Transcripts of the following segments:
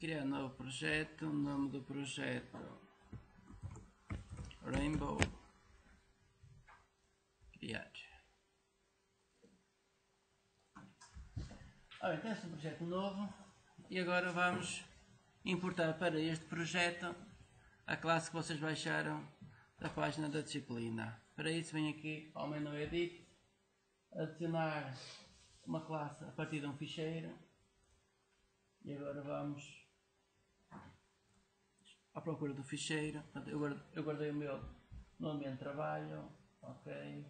Criar novo projeto, nome do projeto Rainbow, criar. Ora, temos um projeto novo e agora vamos importar para este projeto a classe que vocês baixaram da página da disciplina. Para isso vem aqui ao menu Edit, adicionar uma classe a partir de um ficheiro e agora vamos à procura do ficheiro. Eu guardei o meu no ambiente de trabalho, ok,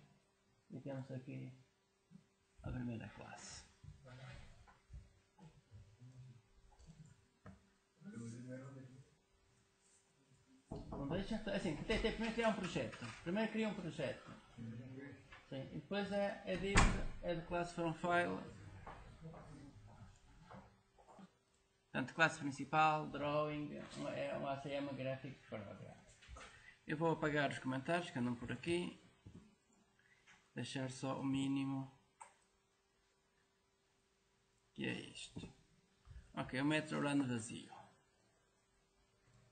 e temos aqui a primeira classe. Não deixa, assim, tem primeiro criar um projeto. Primeiro cria um projeto. Sim, e depois é edit, add class from file. Portanto, classe principal, drawing, é um ACM Graphic Program. Eu vou apagar os comentários que andam por aqui. Deixar só o mínimo. Que é isto. Ok, o metro run vazio.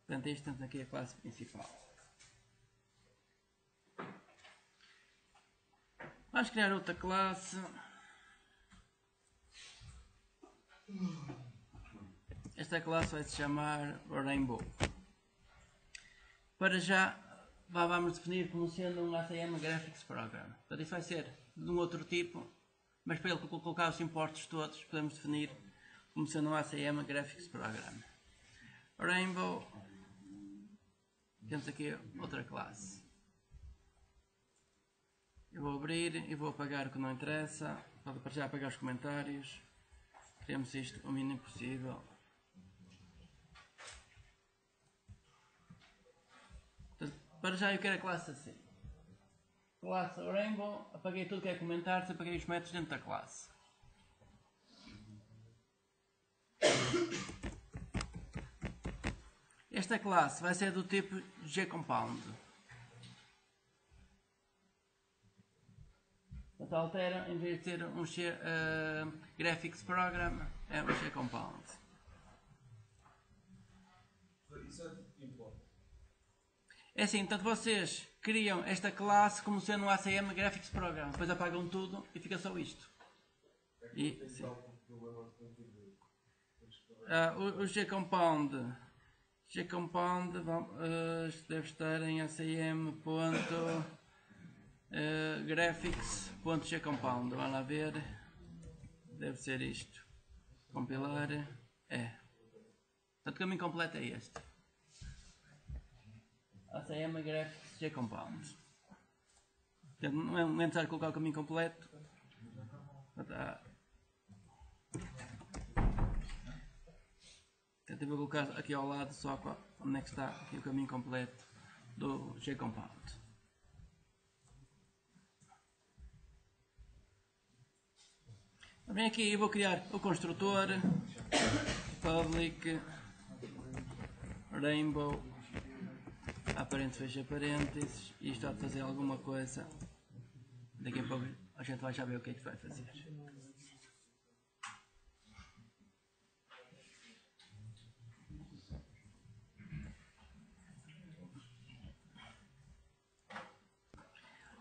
Portanto, isto temos aqui a classe principal. Vamos criar outra classe. Esta classe vai se chamar Rainbow. Para já, vamos definir como sendo um ACM Graphics Program. Portanto, isto vai ser de um outro tipo, mas para ele colocar os importes todos, podemos definir como sendo um ACM Graphics Program. Rainbow. Temos aqui outra classe. Eu vou abrir e vou apagar o que não interessa. Para já apagar os comentários. Queremos isto o mínimo possível. Para já eu quero a classe assim. Classe Rainbow, apaguei tudo que é comentários, apaguei os métodos dentro da classe. Esta classe vai ser do tipo GCompound. Portanto, altera, em vez de ter um Graphics Program, é um GCompound. Isso é tipo import. É assim, portanto vocês criam esta classe como sendo um ACM Graphics Program, depois apagam tudo e fica só isto. E, o GCompound deve estar em acm.graphics.gcompound. Vamos lá ver. Deve ser isto. Compilar. É. Portanto, o caminho completo é este. ACM Graphics GCompound. Não é necessário colocar o caminho completo. Eu vou colocar aqui ao lado só onde é que está aqui o caminho completo do GCompound. Vem aqui, eu vou criar o construtor public rainbow aparente fecha parênteses e isto há de fazer alguma coisa. Daqui a pouco a gente vai já ver o que é que vai fazer.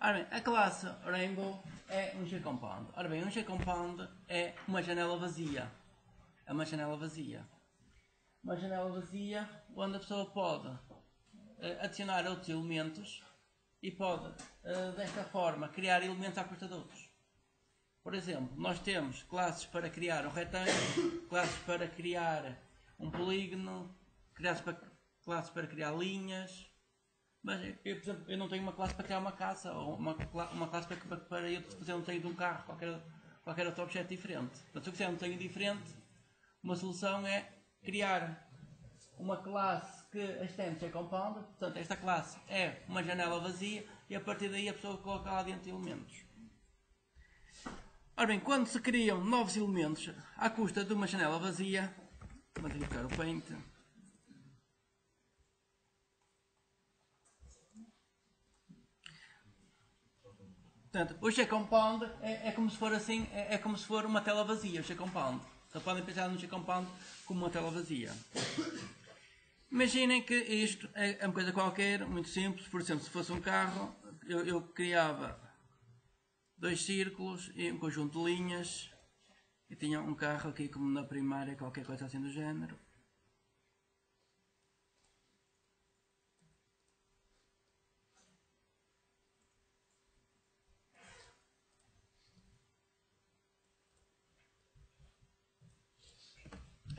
Ora bem, a classe Rainbow é um GCompound. Ora bem, um GCompound é uma janela vazia. É uma janela vazia. Uma janela vazia onde a pessoa pode adicionar outros elementos e pode, desta forma, criar elementos à custa de outros. Por exemplo, nós temos classes para criar um retângulo, classes para criar um polígono, classes para criar linhas. Mas eu, por exemplo, eu não tenho uma classe para criar uma casa ou uma classe para eu fazer um desenho de um carro, qualquer outro objeto diferente. Portanto, se eu quiser um desenho diferente, uma solução é criar uma classe que extende GCompound. Portanto, esta classe é uma janela vazia e a partir daí a pessoa coloca lá dentro elementos. Ora bem, quando se criam novos elementos à custa de uma janela vazia, vamos verificar o Paint. Portanto, o GCompound é como se for assim, é como se for uma tela vazia, o GCompound. Só podem pensar no G-Compound como uma tela vazia. Imaginem que isto é uma coisa qualquer, muito simples. Por exemplo, se fosse um carro, eu criava dois círculos e um conjunto de linhas e tinha um carro aqui como na primária, qualquer coisa assim do género.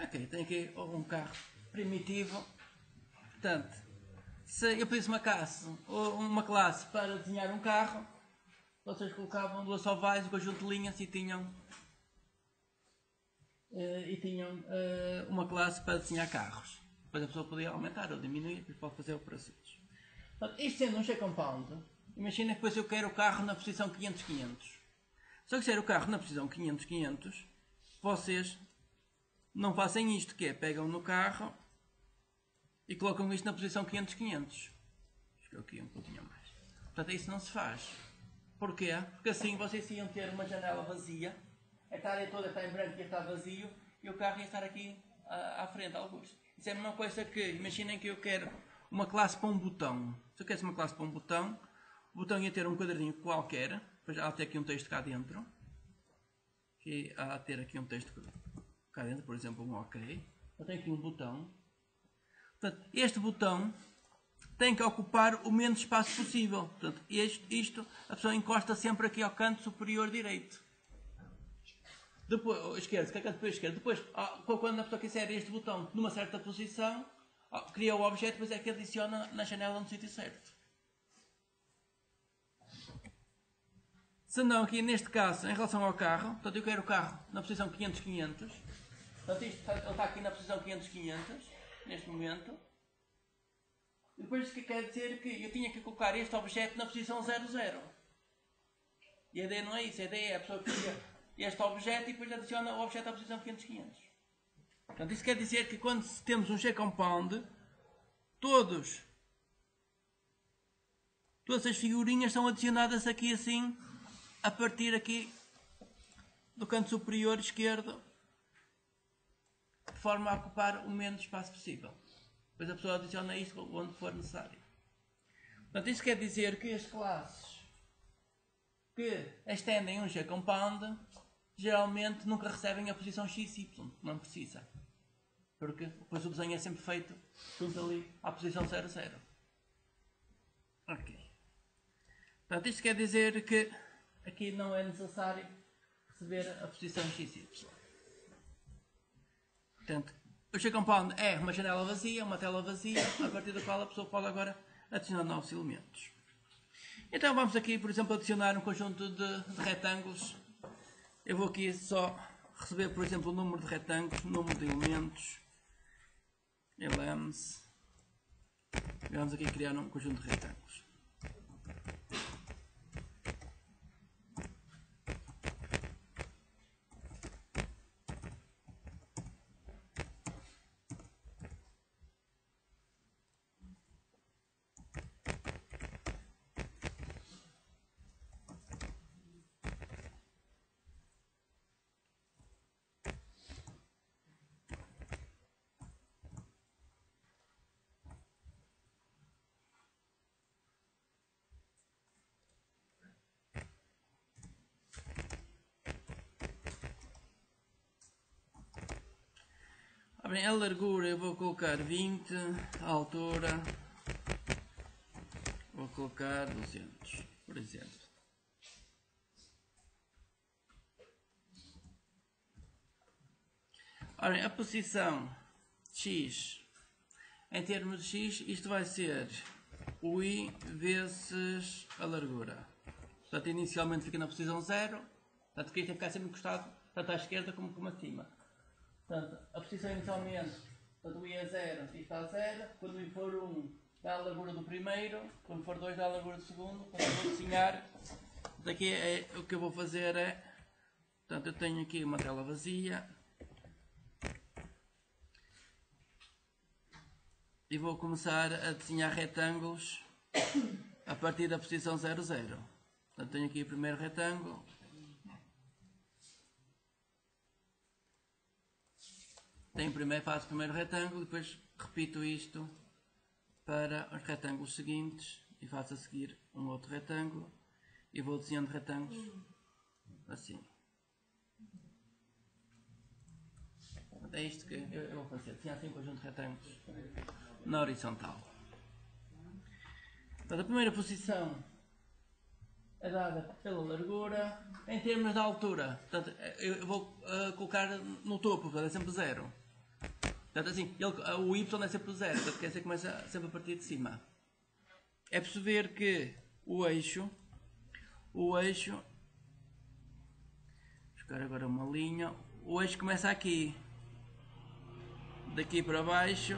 Ok, tem aqui um carro primitivo. Portanto, se eu pedisse uma classe para desenhar um carro, vocês colocavam duas ovais, um conjunto de linhas e tinham uma classe para desenhar carros. Depois a pessoa podia aumentar ou diminuir, depois pode fazer operações. Portanto, isto sendo um G-Compound, imagina que depois eu quero o carro na posição 500-500. Se eu quiser o carro na posição 500-500, vocês não fazem isto, que é, pegam no carro e colocam isto na posição 500-500. Acho que eu aqui um pouquinho mais. Portanto, isso não se faz. Porquê? Porque assim vocês iam ter uma janela vazia, esta área toda está em branco e está vazio, e o carro ia estar aqui à frente, alguns. Isso é a mesma coisa que, imaginem que eu quero uma classe para um botão. Se eu quero uma classe para um botão, o botão ia ter um quadradinho qualquer, depois há de ter aqui um texto cá dentro, que há de ter aqui um texto cá dentro, por exemplo, um OK. Eu tenho aqui um botão. Portanto, este botão tem que ocupar o menos espaço possível. Portanto, isto a pessoa encosta sempre aqui ao canto superior direito. Depois, esquerdo, depois esquerdo. Depois, quando a pessoa quiser este botão numa certa posição, cria o objeto, depois é que adiciona na janela no sítio certo. Se não, aqui neste caso, em relação ao carro, portanto eu quero o carro na posição 500-500. Portanto, ele está aqui na posição 500-500, neste momento. E depois isso quer dizer que eu tinha que colocar este objeto na posição 00. E a ideia não é isso, a ideia é a pessoa que cria este objeto e depois adiciona o objeto à posição 500-500. Portanto, isso quer dizer que quando temos um G-Compound, todas as figurinhas são adicionadas aqui assim, a partir aqui do canto superior esquerdo, de forma a ocupar o menos espaço possível. Depois a pessoa adiciona isto onde for necessário. Portanto, isso quer dizer que as classes que estendem um G-Compound geralmente nunca recebem a posição XY, não precisa. Porque depois o desenho é sempre feito junto ali à posição 00. Ok. Portanto, isto quer dizer que aqui não é necessário receber a posição XY. Portanto, o G-Compound é uma janela vazia, uma tela vazia, a partir da qual a pessoa pode agora adicionar novos elementos. Então vamos aqui, por exemplo, adicionar um conjunto de retângulos. Eu vou aqui só receber, por exemplo, o número de retângulos, o número de elementos, elements. Vamos aqui criar um conjunto de retângulos. Bem, a largura eu vou colocar 20, a altura vou colocar 200, por exemplo. Ora bem, a posição x, em termos de x, isto vai ser o i vezes a largura. Portanto, inicialmente fica na posição 0, portanto, que isto tem que ficar sempre encostado, tanto à esquerda como acima. Portanto, a posição inicialmente, portanto, o i é 0, isto está a 0. Quando o i for 1, dá a largura do primeiro. Quando for 2, dá a largura do segundo. Quando eu vou desenhar, daqui o que eu vou fazer é, portanto, eu tenho aqui uma tela vazia. E vou começar a desenhar retângulos a partir da posição 00. Portanto, tenho aqui o primeiro retângulo. faço o primeiro retângulo e depois repito isto para os retângulos seguintes e faço a seguir um outro retângulo e vou desenhando retângulos assim. É isto que eu vou fazer, desenhar assim um conjunto de retângulos na horizontal. Portanto, a primeira posição é dada pela largura. Em termos de altura, portanto, eu vou colocar no topo, portanto é sempre 0. Portanto, assim, o y é sempre 0, portanto quer dizer que começa sempre a partir de cima. É perceber que o eixo, vou buscar agora uma linha, o eixo começa aqui, daqui para baixo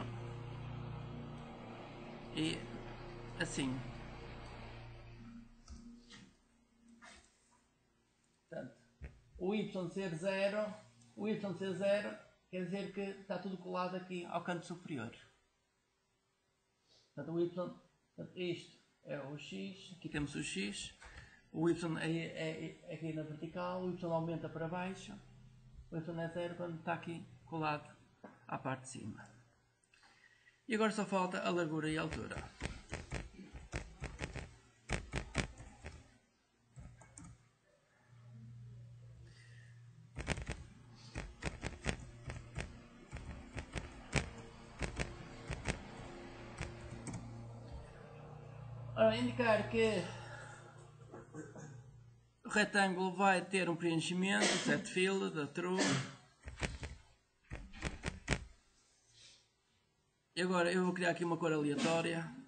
e assim. Portanto, o y ser 0, quer dizer que está tudo colado aqui ao canto superior. Portanto, o y, isto é o x, aqui temos o x, o y é aqui na vertical, o y aumenta para baixo, o y é 0 quando está aqui colado à parte de cima. E agora só falta a largura e a altura. Ora, indicar que o retângulo vai ter um preenchimento, set fill, da true. E agora eu vou criar aqui uma cor aleatória.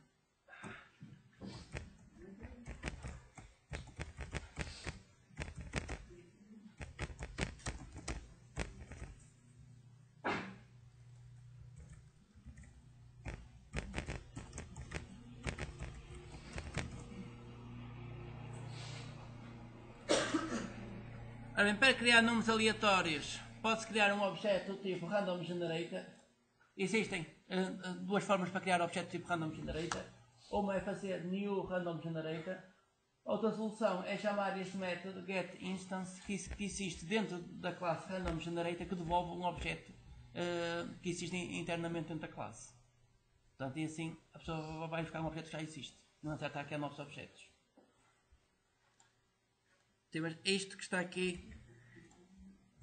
Ora bem, para criar números aleatórios, pode-se criar um objeto tipo random generator. Existem duas formas para criar objetos tipo random generator. Uma é fazer new random generator. Outra solução é chamar este método getInstance, que existe dentro da classe random generator, que devolve um objeto que existe internamente dentro da classe. Portanto, e assim a pessoa vai buscar um objeto que já existe, não acerta aqui a novos objetos. Sim, mas isto que está aqui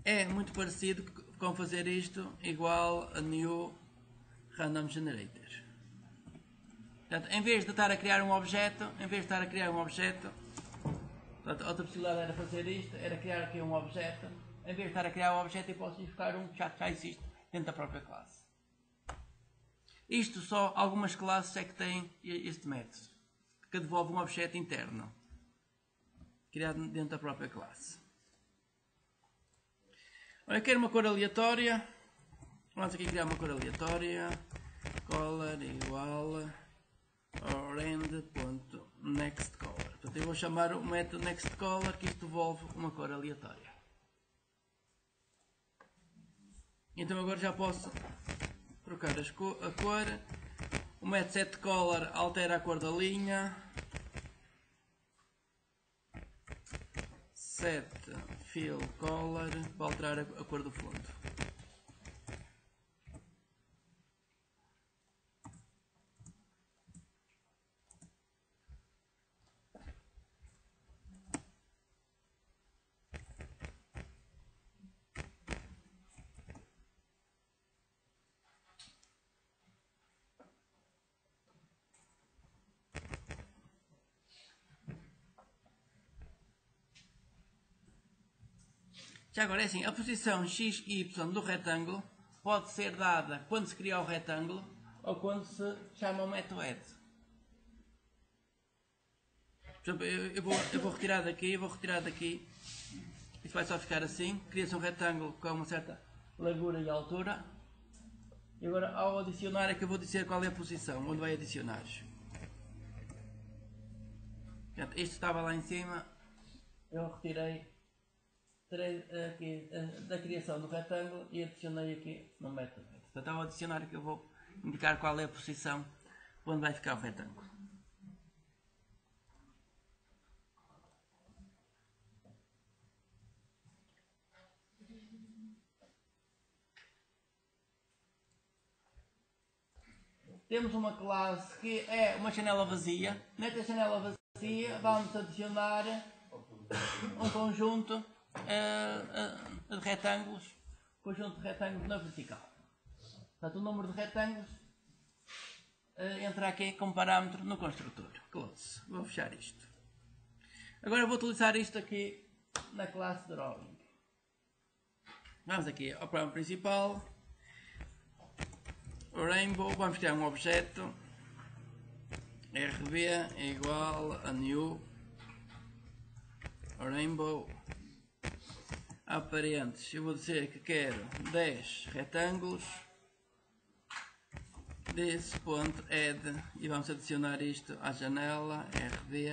é muito parecido com fazer isto igual a new random generator. Portanto, em vez de estar a criar um objeto, portanto, outra possibilidade era fazer isto, era criar aqui um objeto. Em vez de estar a criar um objeto, eu posso buscar um que já existe dentro da própria classe. Isto só algumas classes é que têm este método, que devolve um objeto interno, criado dentro da própria classe. Eu quero uma cor aleatória. Vamos aqui criar uma cor aleatória. Color igual rand.nextColor. Portanto, eu vou chamar o método nextColor, que isto devolve uma cor aleatória. Então agora já posso trocar a cor. O método setColor altera a cor da linha. setFillColor para alterar a cor do fundo. Já agora é assim, a posição x e y do retângulo pode ser dada quando se cria o retângulo ou quando se chama o método add. Por exemplo, eu vou retirar daqui, isto vai só ficar assim, cria-se um retângulo com uma certa largura e altura. E agora ao adicionar é que eu vou dizer qual é a posição, onde vai adicionar. Portanto, isto estava lá em cima, eu retirei aqui da criação do retângulo e adicionei aqui no método. Portanto, ao adicionar que eu vou indicar qual é a posição onde vai ficar o retângulo. temos uma classe que é uma janela vazia. Nesta janela vazia vamos adicionar um conjunto de retângulos, na vertical. Portanto, o número de retângulos entra aqui como parâmetro no construtor. Close. Vou fechar isto. Agora vou utilizar isto aqui na classe Drawing. Vamos aqui ao programa principal. O Rainbow. Vamos criar um objeto. RB é igual a new Rainbow. Aparentes. Eu vou dizer que quero 10 retângulos. This.add e vamos adicionar isto à janela RB.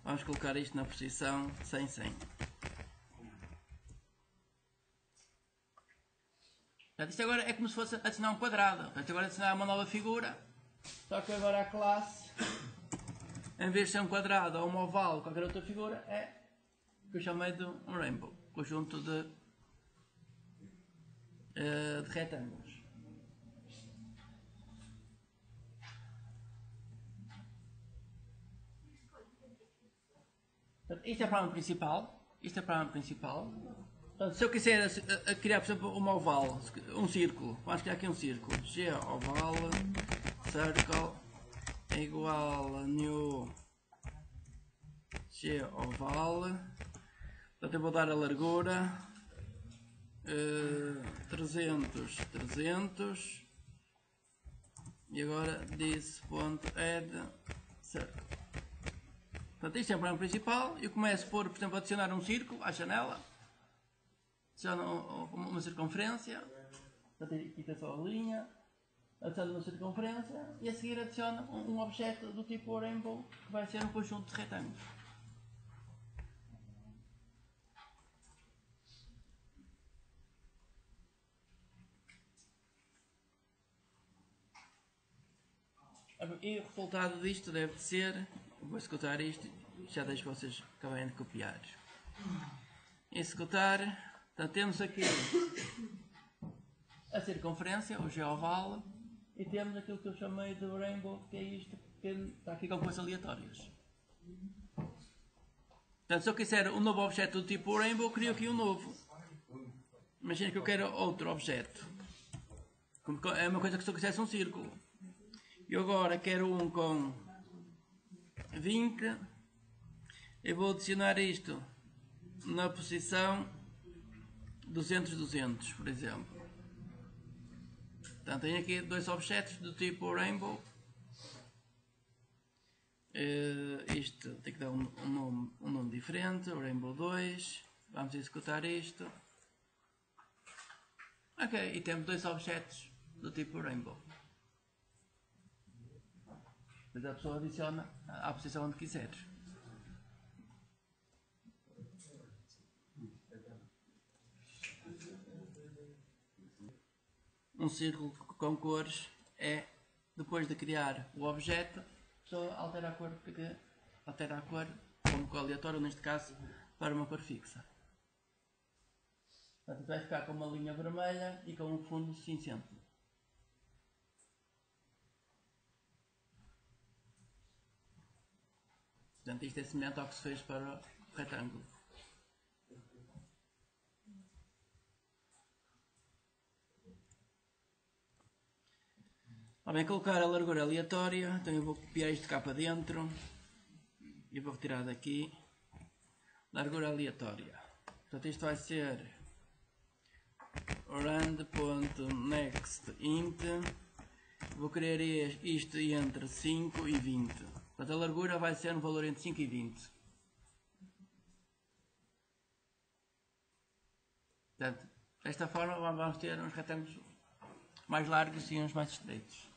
Vamos colocar isto na posição 100, 100. Portanto, isto agora é como se fosse adicionar um quadrado. Portanto, agora adicionar uma nova figura. Só que agora a classe, em vez de ser um quadrado ou um oval ou qualquer outra figura, é o que eu chamei de um rainbow. Conjunto de retângulos. Portanto, isto é o programa principal. Portanto, se eu quiser criar, por exemplo, uma oval, um círculo, vamos criar aqui um círculo. G oval circle é igual a new G oval. Portanto, eu vou dar a largura 300, 300 e agora this.add circle. Portanto, isto é o programa principal. Eu começo por exemplo, adicionar um círculo à janela. Adiciono uma circunferência. Portanto, aqui está só a linha. Adiciono uma circunferência. E a seguir adiciono um objeto do tipo Rainbow, que vai ser um conjunto de retângulos. E o resultado disto deve ser, vou executar isto, já deixo vocês acabarem de copiar. Executar, portanto temos aqui a circunferência, o geoval, e temos aquilo que eu chamei de rainbow, que é isto, que está aqui com coisas aleatórias. Portanto, se eu quiser um novo objeto do tipo rainbow, crio aqui um novo. Imagina que eu quero outro objeto. É uma coisa que se eu quisesse um círculo. Eu agora quero um com 20. Eu vou adicionar isto na posição 200, 200, por exemplo. Portanto, tenho aqui dois objetos do tipo Rainbow. Isto tem que dar um nome diferente, o Rainbow 2. Vamos executar isto. Ok, e temos dois objetos do tipo Rainbow. Depois a pessoa adiciona à posição onde quiser. Um círculo com cores é, depois de criar o objeto, a pessoa altera a cor, como cor aleatória, neste caso, para uma cor fixa. Portanto, vai ficar com uma linha vermelha e com um fundo cinzento. Portanto, isto é semelhante ao que se fez para o retângulo. Bem, colocar a largura aleatória, então eu vou copiar isto cá para dentro e vou retirar daqui. Largura aleatória. Portanto, isto vai ser rand.nextInt. Vou querer isto entre 5 e 20. Portanto, a largura vai ser um valor entre 5 e 20. Portanto, desta forma vamos ter uns retângulos mais largos e uns mais estreitos.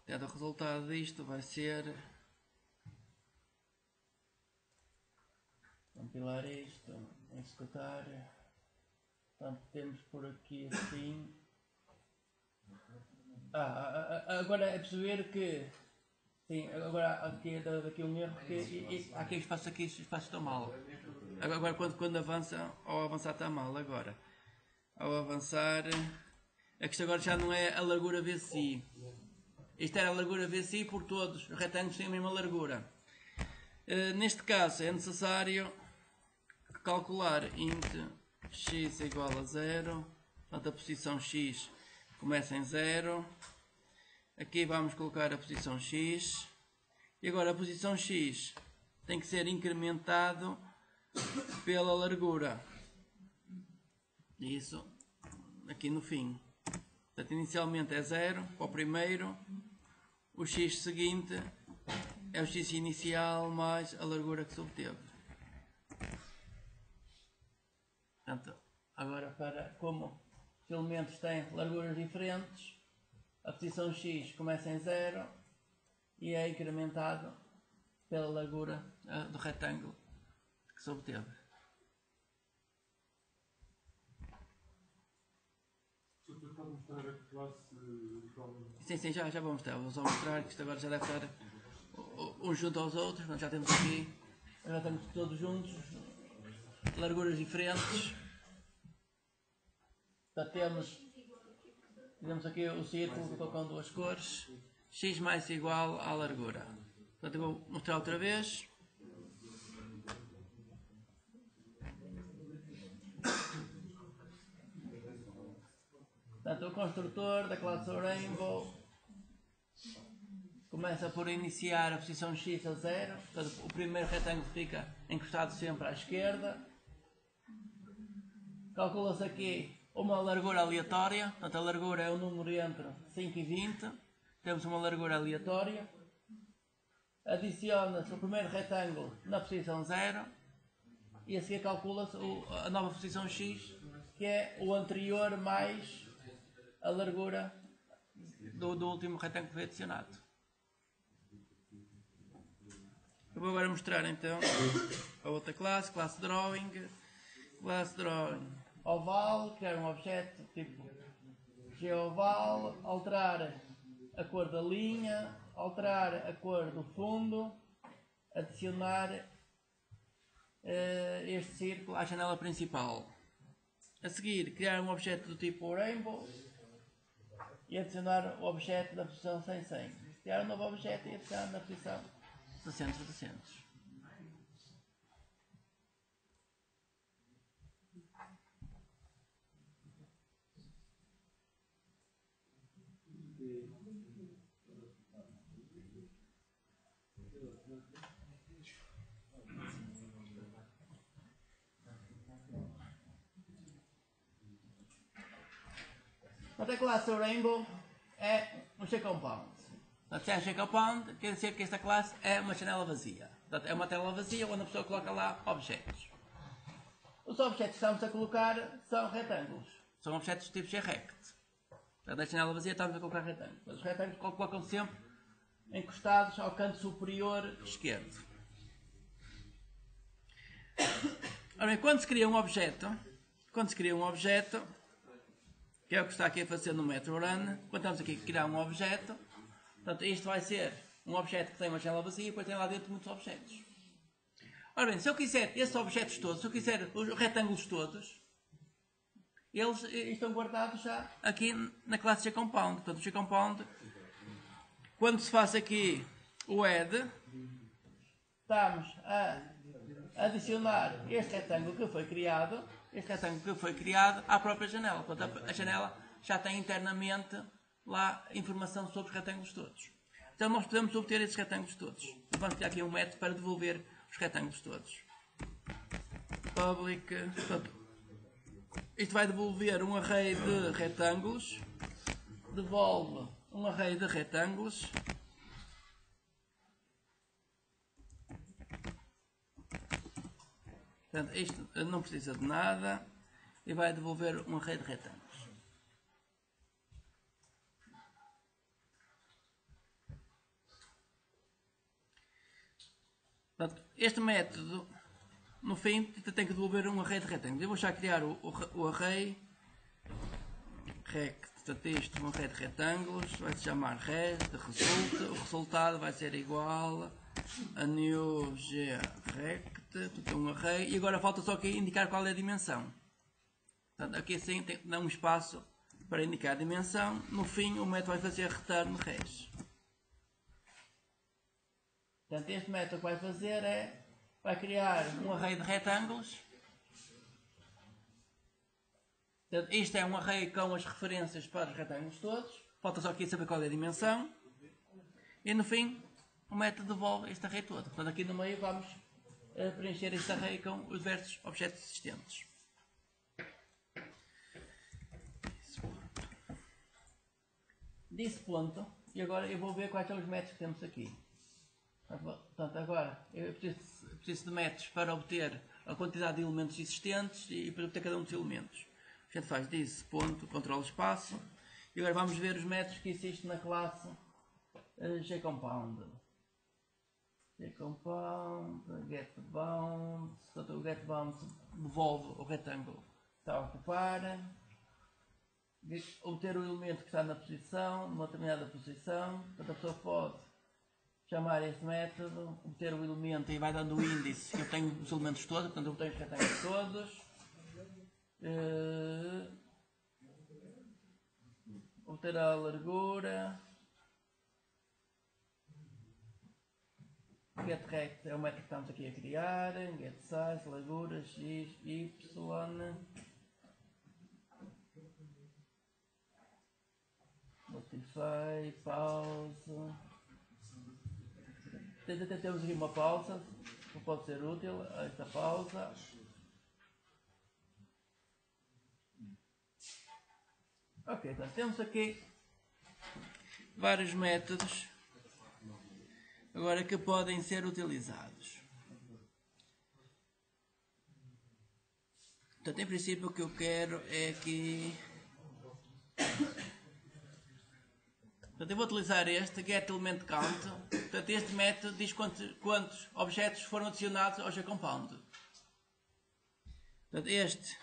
Portanto, o resultado disto vai ser compilar isto, executar. Portanto, temos por aqui assim Agora é perceber que... Sim, agora aqui um erro, que há aqui espaço está mal. Agora quando avança, ao avançar está mal agora. Ao avançar... É que isto agora já não é a largura VCI. Isto era a largura VCI por todos. Os retângulos têm a mesma largura. Neste caso é necessário calcular int x igual a 0. Portanto, a posição x começa em 0. Aqui vamos colocar a posição x. E agora a posição x tem que ser incrementado pela largura. Isso aqui no fim. Portanto, inicialmente é 0 para o primeiro. O x seguinte é o x inicial mais a largura que se obteve. Portanto, agora como os elementos têm larguras diferentes, a posição x começa em 0 e é incrementado pela largura do retângulo que se obteve. Sim, já vou mostrar. Vou só mostrar que isto agora já deve estar uns junto aos outros. Nós já temos aqui, já estamos todos juntos, larguras diferentes. Já temos aqui o círculo com duas cores, x mais igual à largura. Portanto, eu vou mostrar outra vez. Portanto, o construtor da classe Rainbow começa por iniciar a posição x a 0. Portanto, o primeiro retângulo fica encostado sempre à esquerda. Calcula-se aqui uma largura aleatória. Portanto, a largura é o número entre 5 e 20. Temos uma largura aleatória. Adiciona-se o primeiro retângulo na posição 0. E a seguir calcula-se a nova posição x, que é o anterior mais a largura do último retângulo que foi adicionado. Eu vou agora mostrar então a outra classe Drawing. Classe Drawing oval, criar um objeto tipo geoval, alterar a cor da linha, alterar a cor do fundo, adicionar este círculo à janela principal. A seguir, criar um objeto do tipo Rainbow e adicionar o objeto da posição 100. Criar um novo objeto e adicionar na posição 200. A classe Rainbow é um G-compound. Se é um G-compound, quer dizer que esta classe é uma janela vazia. Portanto, é uma tela vazia onde a pessoa coloca lá objetos. Os objetos que estamos a colocar são retângulos. São objetos do tipo G-rect. Portanto, na janela vazia estamos a colocar retângulos. Os retângulos colocam sempre encostados ao canto superior esquerdo. Ora bem, quando se cria um objeto, que é o que está aqui a fazer no Metro Run, quando estamos aqui a criar um objeto, portanto, isto vai ser um objeto que tem uma janela vazia e depois tem lá dentro muitos objetos. Ora bem, se eu quiser esses objetos todos, se eu quiser os retângulos todos, eles estão guardados já aqui na classe G-compound. Portanto, o G-compound, quando se faz aqui o add, estamos a adicionar este retângulo que foi criado à própria janela. Portanto, a janela já tem internamente lá informação sobre os retângulos todos. Então nós podemos obter esses retângulos todos. Vamos criar aqui um método para devolver os retângulos todos. Public, portanto, isto vai devolver um array de retângulos. Devolve um array de retângulos. Portanto, isto não precisa de nada e vai devolver um array de retângulos. Portanto, este método, no fim, tem que devolver um array de retângulos. Eu vou já criar o array rect Portanto, isto, um array de retângulos, vai se chamar res de resulta. O resultado vai ser igual a new g rect, portanto, um array. E agora falta só aqui indicar qual é a dimensão. Portanto, aqui sim dá um espaço para indicar a dimensão. No fim, o método vai fazer return res. Portanto, este método que vai fazer vai criar um array de retângulos. Portanto, isto é um array com as referências para os retângulos todos. Falta só aqui saber qual é a dimensão. E no fim, o método devolve este array todo. Portanto, aqui no meio vamos preencher este array com os diversos objetos existentes. Desse ponto, e agora eu vou ver quais são os métodos que temos aqui. Portanto, agora eu preciso de métodos para obter a quantidade de elementos existentes e para obter cada um dos elementos. A gente faz disso, ponto, controle espaço. E agora vamos ver os métodos que existem na classe GCompound. GCompound, getBound. Portanto, o getBound devolve o retângulo que está a ocupar. Obter o elemento que está na posição, numa determinada posição. Portanto, a pessoa pode chamar este método, obter o elemento e vai dando o índice. Eu tenho os elementos todos, portanto, eu tenho os retângulos todos. Obter a largura. GetRect é o método que estamos aqui a criar. GetSize, largura, x, y. Notify, pausa. Temos aqui uma pausa que pode ser útil. Esta pausa. Ok, então temos aqui vários métodos agora que podem ser utilizados. Portanto, em princípio o que eu quero é que... Portanto, eu vou utilizar este getElementCount. Portanto, este método diz quantos objetos foram adicionados ao GCompound. Portanto, este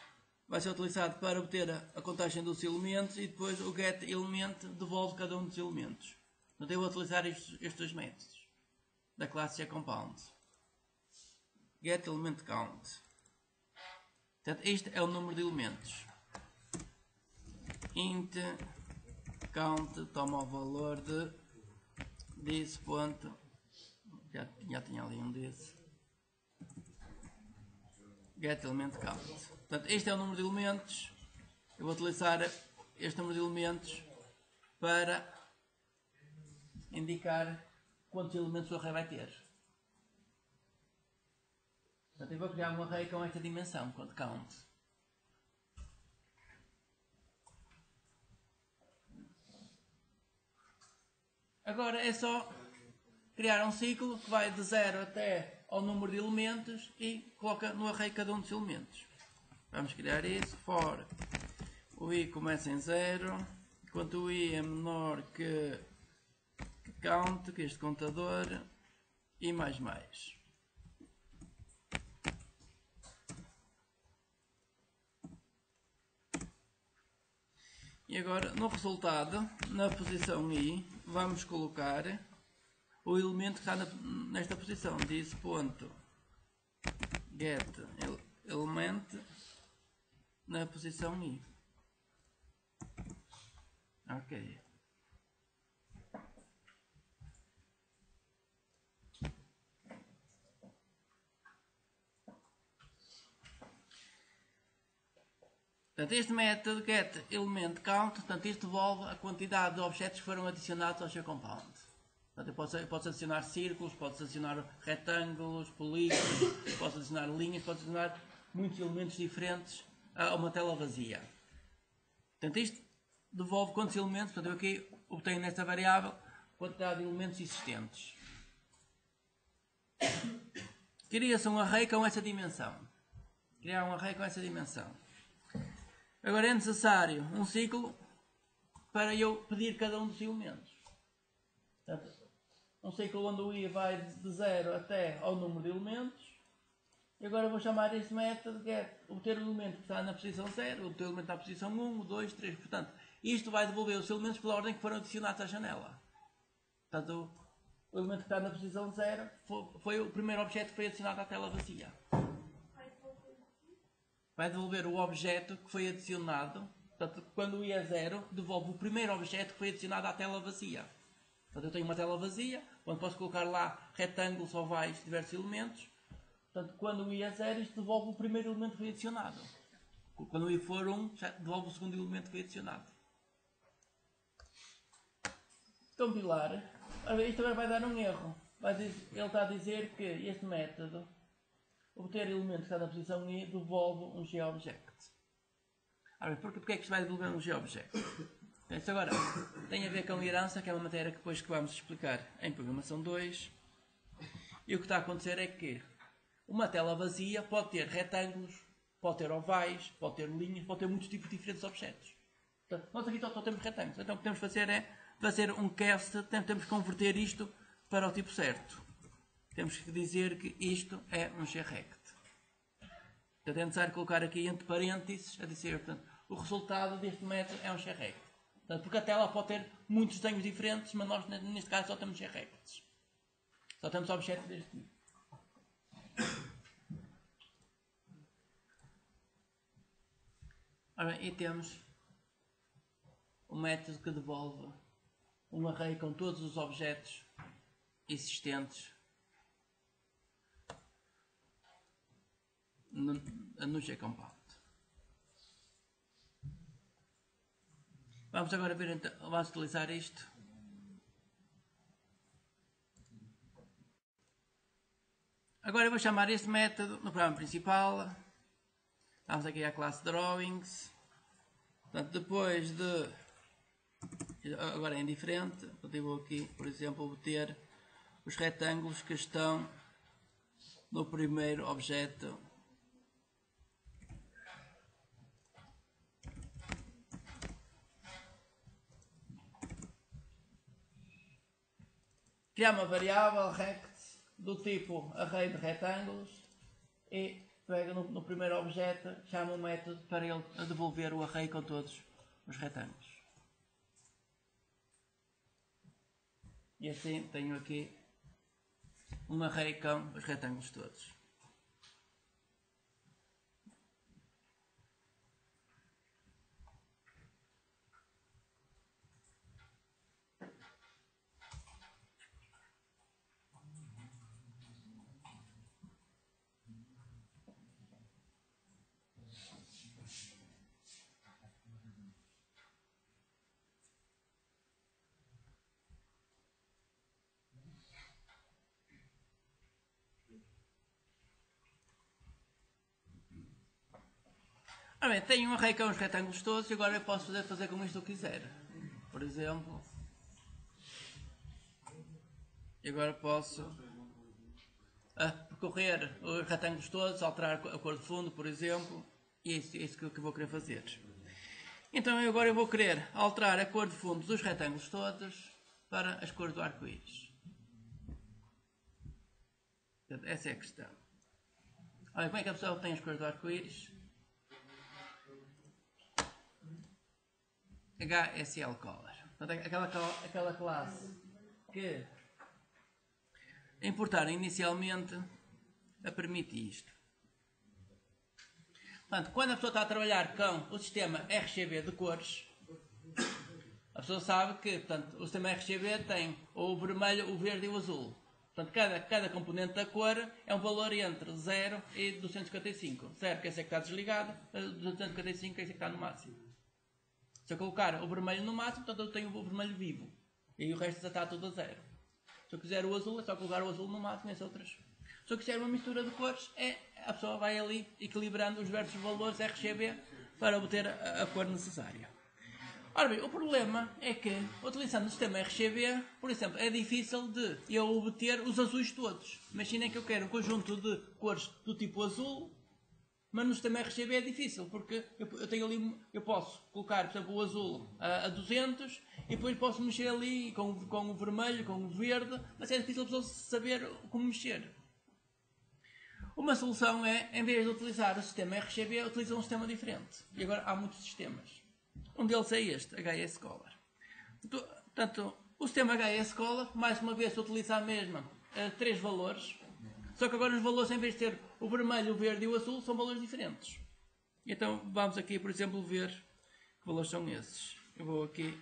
vai ser utilizado para obter a contagem dos elementos e depois o getElement devolve cada um dos elementos. Portanto, eu vou utilizar estes dois métodos da classe GCompound. getElementCount. Portanto, este é o número de elementos. Int count toma o valor de this ponto. Já tinha ali um desse. getElementCount. Portanto, este é o número de elementos. Eu vou utilizar este número de elementos para indicar quantos elementos o array vai ter. Portanto, eu vou criar um array com esta dimensão, count. Agora é só criar um ciclo que vai de 0 até ao número de elementos e coloca no array cada um dos elementos. Vamos criar isso. For o i começa em 0, enquanto o i é menor que count, que este contador, e mais. E agora, no resultado, na posição i, vamos colocar o elemento que está nesta posição. This.getElement na posição i. Ok. Portanto, este método getElementCount, portanto, isto devolve a quantidade de objetos que foram adicionados ao GCompound. Portanto, eu posso adicionar círculos, posso adicionar retângulos, polígonos, posso adicionar linhas, posso adicionar muitos elementos diferentes a uma tela vazia. Portanto, isto devolve quantos elementos, portanto, eu aqui obtenho nesta variável a quantidade de elementos existentes. Cria-se um array com essa dimensão. Criar um array com essa dimensão. Agora é necessário um ciclo para eu pedir cada um dos elementos. Portanto, um ciclo onde o i vai de 0 até ao número de elementos. E agora vou chamar este método get obter o elemento que está na posição 0, obter o elemento na posição 1, 2, 3. Portanto, isto vai devolver os elementos pela ordem que foram adicionados à janela. Portanto, o elemento que está na posição 0 foi o primeiro objeto que foi adicionado à tela vazia. Vai devolver o objeto que foi adicionado. Portanto, quando o i é 0, devolve o primeiro objeto que foi adicionado à tela vazia. Portanto, eu tenho uma tela vazia, onde posso colocar lá retângulos, ovais, diversos elementos. Portanto, quando o i é 0, isto devolve o primeiro elemento que foi adicionado. Quando o i for 1, já devolve o segundo elemento que foi adicionado. Compilar. Isto agora vai dar um erro. Ele está a dizer que este método, obter elemento que está na posição i, devolve um GObject. Porquê é que isto vai devolver um GObject? Isto agora tem a ver com herança, que é uma matéria que depois que vamos explicar em Programação 2. E o que está a acontecer é que uma tela vazia pode ter retângulos, pode ter ovais, pode ter linhas, pode ter muitos tipos de diferentes objetos. Portanto, nós aqui só temos retângulos. Então o que temos de fazer é fazer um cast, temos que converter isto para o tipo certo. Temos que dizer que isto é um GRect. Portanto, é necessário colocar aqui entre parênteses a dizer, portanto, o resultado deste método é um GRect. Portanto, porque a tela pode ter muitos desenhos diferentes, mas nós neste caso só temos GRects. Só temos objetos deste tipo. Ora bem, e temos o método que devolve um array com todos os objetos existentes no GCompound. Vamos agora ver, então, vamos utilizar isto. Agora eu vou chamar este método no programa principal. Vamos aqui à classe Drawings. Portanto, depois de... Agora é indiferente. Eu vou aqui, por exemplo, obter os retângulos que estão no primeiro objeto. Criar uma variável rect do tipo array de retângulos e pega no primeiro objeto, chama um método para ele devolver o array com todos os retângulos. E assim tenho aqui um array com os retângulos todos. Ora bem, tenho um array com os retângulos todos e agora eu posso fazer com isto o que quiser. Por exemplo, agora posso percorrer os retângulos todos, alterar a cor de fundo, por exemplo, e é isso que eu vou querer fazer. Então agora eu vou querer alterar a cor de fundo dos retângulos todos para as cores do arco-íris. Essa é a questão. Olha, como é que a pessoa tem as cores do arco-íris? HSL Color. Portanto, aquela classe que importaram inicialmente permite isto. Portanto, quando a pessoa está a trabalhar com o sistema RGB de cores, a pessoa sabe que, portanto, o sistema RGB tem o vermelho, o verde e o azul. Portanto, cada componente da cor é um valor entre 0 e 255. 0 que é esse que está desligado, 255 que é esse que está no máximo. Se eu colocar o vermelho no máximo, portanto eu tenho o vermelho vivo. E aí o resto já está tudo a 0. Se eu quiser o azul, é só colocar o azul no máximo e as outras. Se eu quiser uma mistura de cores, a pessoa vai ali equilibrando os diversos valores RGB para obter a cor necessária. Ora bem, o problema é que, utilizando o sistema RGB, por exemplo, é difícil de eu obter os azuis todos. Imaginem que eu quero um conjunto de cores do tipo azul, mas no sistema RGB é difícil, porque eu tenho ali, eu posso colocar, por exemplo, o azul a 200 e depois posso mexer ali com o vermelho, com o verde, mas é difícil a pessoa saber como mexer. Uma solução é, em vez de utilizar o sistema RGB, utilizar um sistema diferente. E agora há muitos sistemas. Um deles é este, HS Color. Portanto, o sistema HS Color, mais uma vez, utiliza a mesma 3 valores, só que agora os valores, em vez de ser o vermelho, o verde e o azul, são valores diferentes. Então vamos aqui, por exemplo, ver que valores são esses. Eu vou aqui.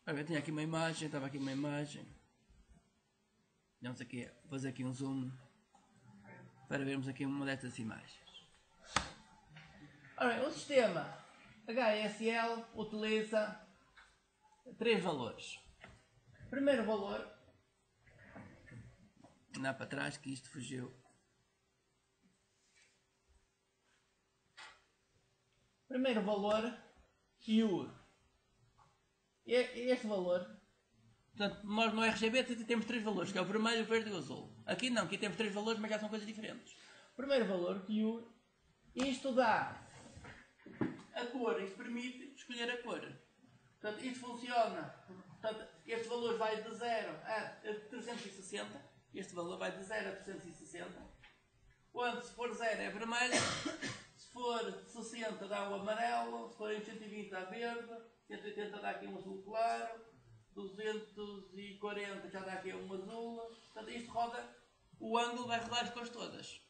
Eu tinha aqui uma imagem, estava aqui uma imagem. Vamos aqui fazer aqui um zoom para vermos aqui uma destas imagens. Ora bem, o sistema HSL utiliza 3 valores. Primeiro valor, andar para trás que isto fugiu. Primeiro valor, U. Este valor, portanto, nós no RGB temos 3 valores, que é o vermelho, o verde e o azul. Aqui não, aqui temos 3 valores, mas já são coisas diferentes. Primeiro valor, U, isto dá a cor, isto permite escolher a cor. Portanto, isto funciona, portanto, este valor vai de 0 a 360, este valor vai de 0 a 360, onde se for 0 é vermelho, se for 60 dá o amarelo, se for em 120 dá verde, 180 dá aqui um azul claro, 240 já dá aqui um azul, portanto isto roda, o ângulo vai rodar as cores todas.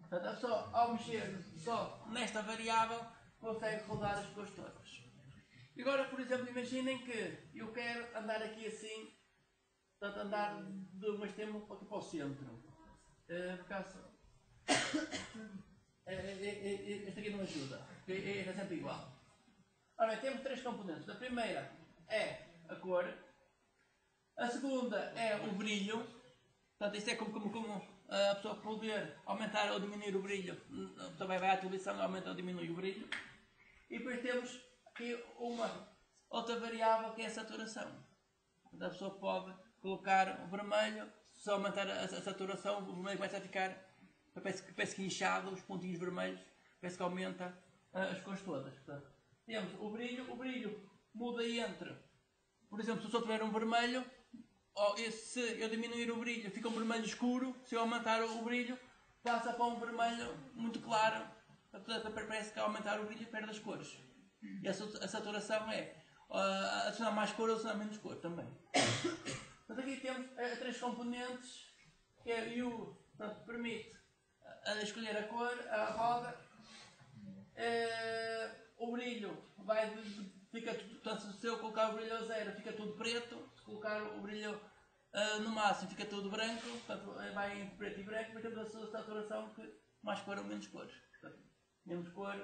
Portanto, a pessoa, ao mexer só nesta variável, consegue rodar as cores todas. E agora, por exemplo, imaginem que eu quero andar aqui assim, portanto andar de um extremo aqui para o centro. Por causa... este aqui não ajuda, este é sempre igual. Ora bem, temos 3 componentes. A primeira é a cor, a segunda é o brilho, portanto isto é como a pessoa poder aumentar ou diminuir o brilho, também vai à televisão, aumenta ou diminui o brilho. E depois temos aqui uma outra variável que é a saturação. Portanto, a pessoa pode colocar o vermelho, se aumentar a saturação, o vermelho começa a ficar, parece que inchado, os pontinhos vermelhos, parece que aumenta as cores todas. Portanto, temos o brilho muda entre, por exemplo, se eu só tiver um vermelho, se eu diminuir o brilho fica um vermelho escuro, se eu aumentar o brilho passa para um vermelho muito claro, parece que ao aumentar o brilho perde as cores. E a saturação é adicionar mais cor ou adicionar menos cor também. Portanto, aqui temos 3 componentes, que é U, portanto, permite escolher a cor, a roda, o brilho portanto, se eu colocar o brilho a 0 fica tudo preto, se colocar o brilho no máximo fica tudo branco, portanto vai entre preto e branco, mas temos a sua saturação que mais cor ou menos cor. Portanto, menos cor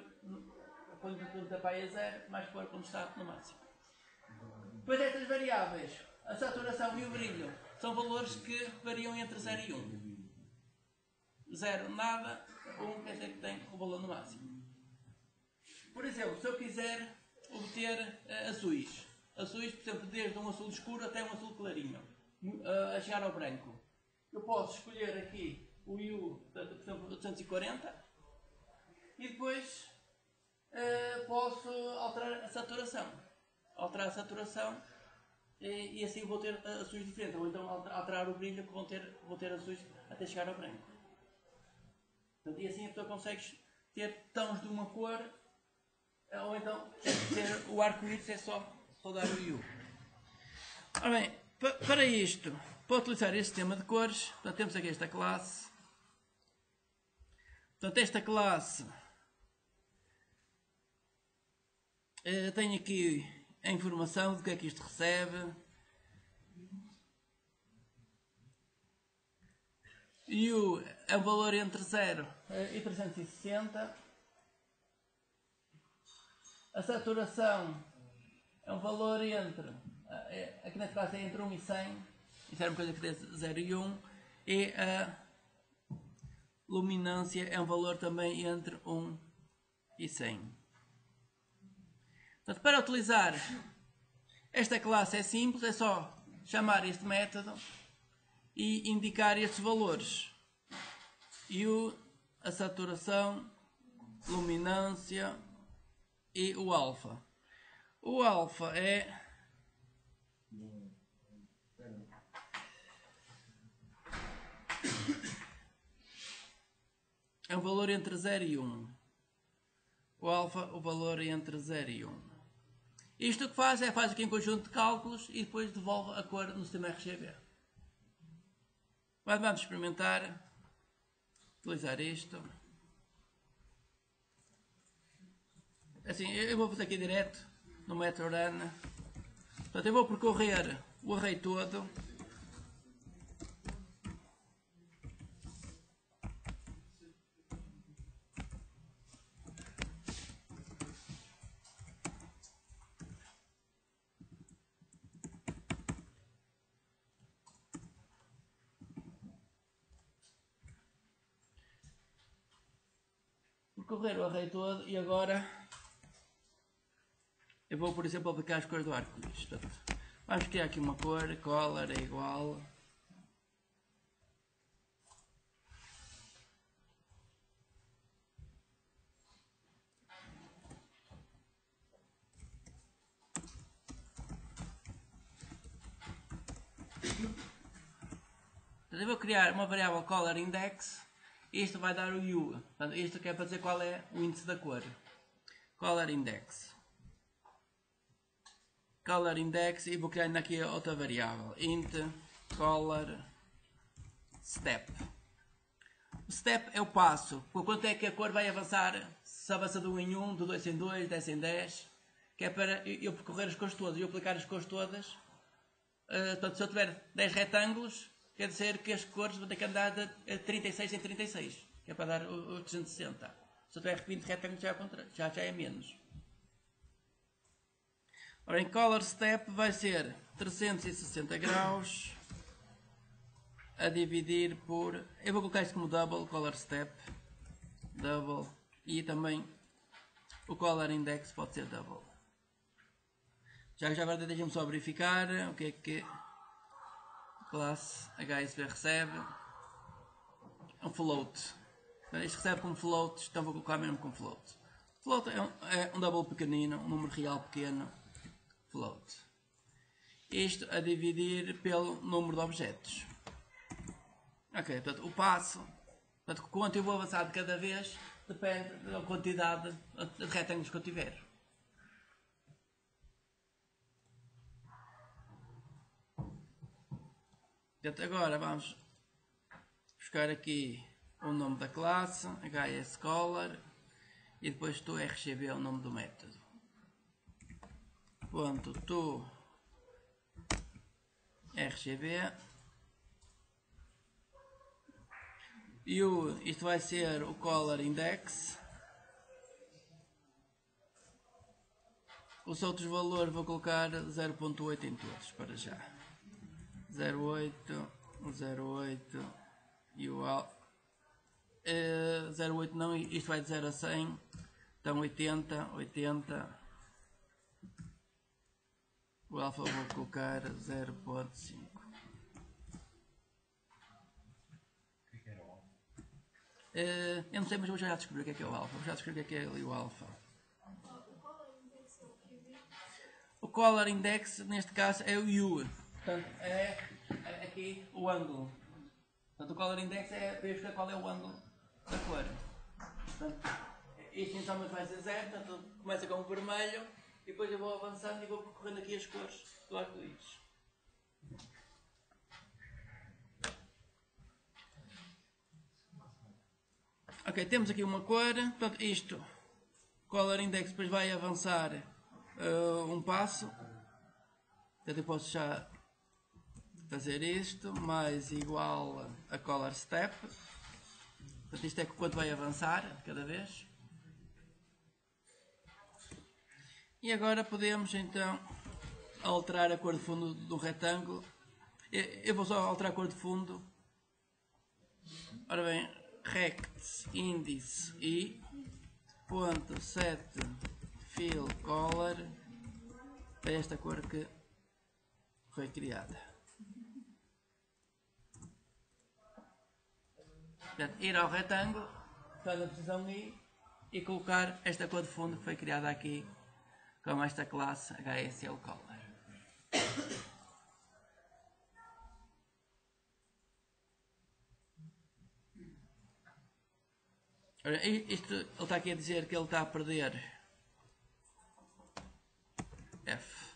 quando está para aí a 0, mais cor quando está no máximo. Depois estas variáveis, a saturação e o brilho, são valores que variam entre 0 e 1. 0 nada, 1 quer dizer que tem o valor no máximo. Por exemplo, se eu quiser obter azuis, por exemplo, desde um azul escuro até um azul clarinho, a chegar ao branco, eu posso escolher aqui o U, por exemplo, 240, e depois posso alterar a saturação. Alterar a saturação e assim vou ter azuis diferentes, ou então alterar o brilho que vou ter azuis até chegar ao branco. Portanto, e assim a pessoa consegue ter tons de uma cor, ou então ter o arco-íris é só dar o U. Ora bem, para isto, para utilizar este sistema de cores, portanto, temos aqui esta classe. Portanto, esta classe tem aqui a informação do que é que isto recebe. U é um valor entre 0 e 360. A saturação é um valor entre, aqui neste caso é entre 1 e 100, isso era uma coisa que tem 0 e 1, e a luminância é um valor também entre 1 e 100. Portanto, para utilizar esta classe é simples, é só chamar este método e indicar estes valores. U, a saturação, luminância e o alfa. O alfa é é um valor entre 0 e 1. O alfa, o valor é entre 0 e 1. Isto o que faz é faz aqui um conjunto de cálculos e depois devolve a cor no sistema RGB. Mas vamos experimentar utilizar isto. Assim, eu vou fazer aqui direto no MetroRun. Portanto, eu vou percorrer o array todo. Percorrer o array todo e agora eu vou, por exemplo, aplicar as cores do arco-íris. Vamos criar aqui uma cor, color é igual. Eu vou criar uma variável color index. Isto vai dar o U. Portanto, isto quer para dizer qual é o índice da cor. Color index. Color index e vou criar ainda aqui outra variável. Int color step. O step é o passo. Por quanto é que a cor vai avançar? Se avança de 1 em 1, de 2 em 2, 10 em 10. Que é para eu percorrer as cores todas e aplicar as cores todas. Portanto, se eu tiver 10 retângulos, quer dizer que as cores vão ter que andar de 36 em 36, que é para dar os 360. Se eu tiver 20 retângulos já é menos. Ora, em color step vai ser 360 graus a dividir por... Eu vou colocar isto como double color step. Double. E também o color index pode ser double. Já agora deixem-me só verificar o que é que classe HSV recebe. Um float. Isto recebe como float, então vou colocar mesmo como float. Float é um double pequenino, um número real pequeno. Float. Isto a dividir pelo número de objetos. Ok, portanto o passo, portanto quanto eu vou avançar de cada vez, depende da quantidade de retângulos que eu tiver. Portanto, agora vamos buscar aqui o nome da classe, HSColor, e depois to RGB é o nome do método. Ponto to RGB. E isto vai ser o color index. Os outros valores vou colocar 0.8 em todos para já. 0.8, 0.8 e o 0.8 não, isto vai de 0 a 100, então 80, 80. O alfa vou colocar 0.5. Eu não sei, mas vou já descobrir o que é o alfa. Vou já descobrir o que é ali o alfa. O color index neste caso é o U. Portanto, é aqui o ângulo. Portanto, o color index é para ver qual é o ângulo da cor. Portanto, isto inicialmente vai ser 0, portanto começa com o vermelho e depois eu vou avançando e vou percorrendo aqui as cores do arco-íris. Ok, temos aqui uma cor, portanto isto, color index depois vai avançar um passo. Portanto eu posso já fazer isto, mais igual a color step. Portanto isto é quanto vai avançar cada vez. E agora podemos então alterar a cor de fundo do retângulo. Eu vou só alterar a cor de fundo. Ora bem, rect índice i ponto set fill color para esta cor que foi criada. Portanto, ir ao retângulo, fazer a posição i e colocar esta cor de fundo que foi criada aqui com esta classe HSL Color. Ora, isto, ele está aqui a dizer que ele está a perder F.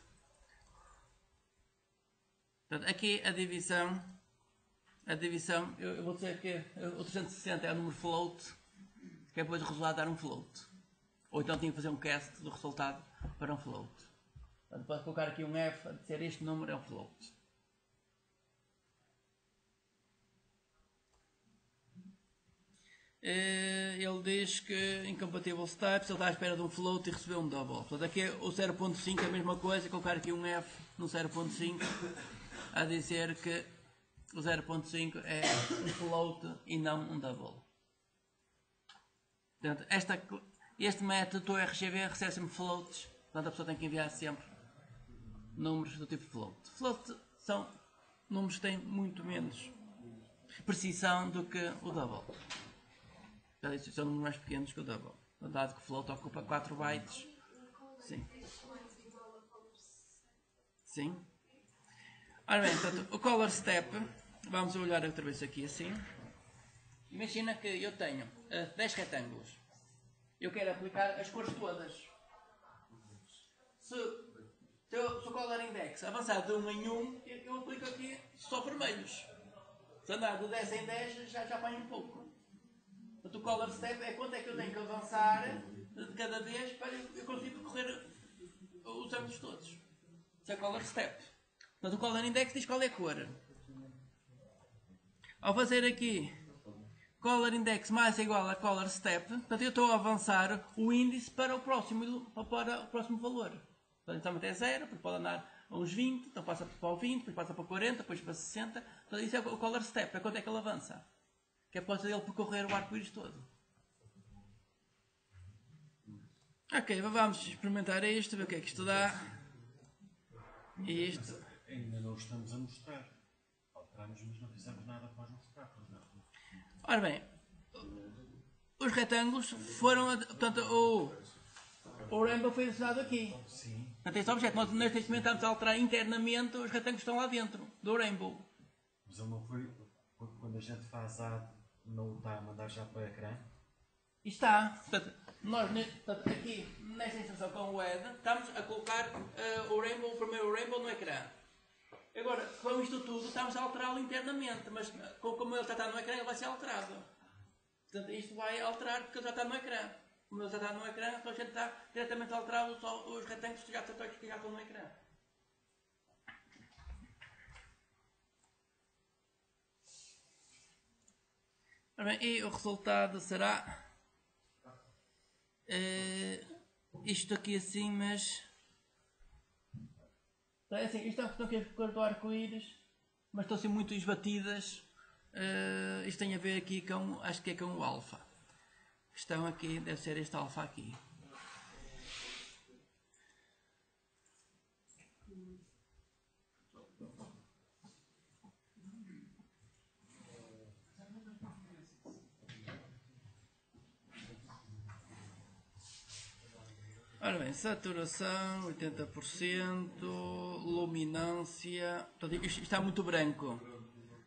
Portanto, aqui a divisão, eu vou dizer que o 360 é o número float, que é depois o resultado dar um float. Ou então tinha que fazer um cast do resultado para um float. Portanto, posso colocar aqui um F a dizer este número é um float. Ele diz que incompatible steps, ele está à espera de um float e recebeu um double. Portanto, aqui o 0.5 é a mesma coisa, colocar aqui um F no 0.5 a dizer que o 0.5 é um float e não um double. Portanto, este método do RGB recebe sempre floats, portanto a pessoa tem que enviar sempre números do tipo float. Float são números que têm muito menos precisão do que o double. São números mais pequenos que o double. Dado que o float ocupa 4 bytes. Sim. Sim. Ora bem, portanto, o color step, vamos olhar outra vez aqui assim. Imagina que eu tenho 10 retângulos. Eu quero aplicar as cores todas. Se o color index avançar de 1 em 1, eu aplico aqui só vermelhos. Se andar de 10 em 10, já apanho um pouco. Portanto, o color step é quanto é que eu tenho que avançar de cada vez para eu conseguir percorrer os ângulos todos. Isso é color step. Portanto, o color index diz qual é a cor. Ao fazer aqui color index mais igual a color step, portanto, eu estou a avançar o índice para o próximo valor. Portanto, inicialmente é 0, depois pode andar a uns 20, então passa para o 20, depois passa para 40, depois para 60. Portanto, isso é o color step, é quanto é que ele avança. Que é por causa dele percorrer o arco-íris todo. Ok, vamos experimentar isto, ver o que é que isto dá. E isto. Ainda não estamos a mostrar. Alteramos, mas não fizemos nada após mostrar. Ora bem, os retângulos foram. Portanto, o Rainbow foi adicionado aqui. Sim. Portanto, este objeto, nós neste momento estamos a alterar internamente os retângulos que estão lá dentro do Rainbow. Mas ele não foi. Quando a gente faz add, não está a mandar já para o ecrã? E está. Portanto, nós aqui nesta instrução com o add estamos a colocar o primeiro Rainbow no ecrã. Agora, com isto tudo, estamos a alterá-lo internamente, mas como ele já está no ecrã, ele vai ser alterado. Portanto, isto vai alterar porque ele já está no ecrã. Como ele já está no ecrã, então a gente está diretamente a alterar os retângulos que já estão no ecrã. Bem, e o resultado será isto aqui assim, mas é assim, isto estão aqui as cores do arco-íris, mas estão assim muito esbatidas. Isto tem a ver aqui com, acho que é com o alfa. Estão aqui, deve ser este alfa aqui. Ora bem, saturação 80%, luminância. Portanto, isto está muito branco.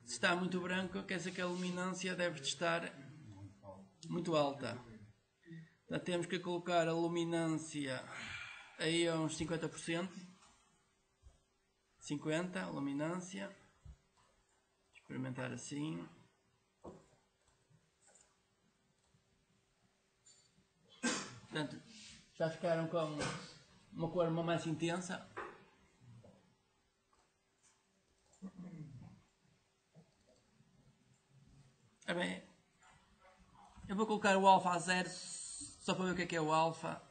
Se está muito branco, quer dizer que a luminância deve estar muito alta. Portanto, temos que colocar a luminância aí a uns 50%. 50%, a luminância. Experimentar assim. Portanto, já ficaram com uma cor mais intensa. Bem, eu vou colocar o alfa a 0 só para ver o que é o alfa.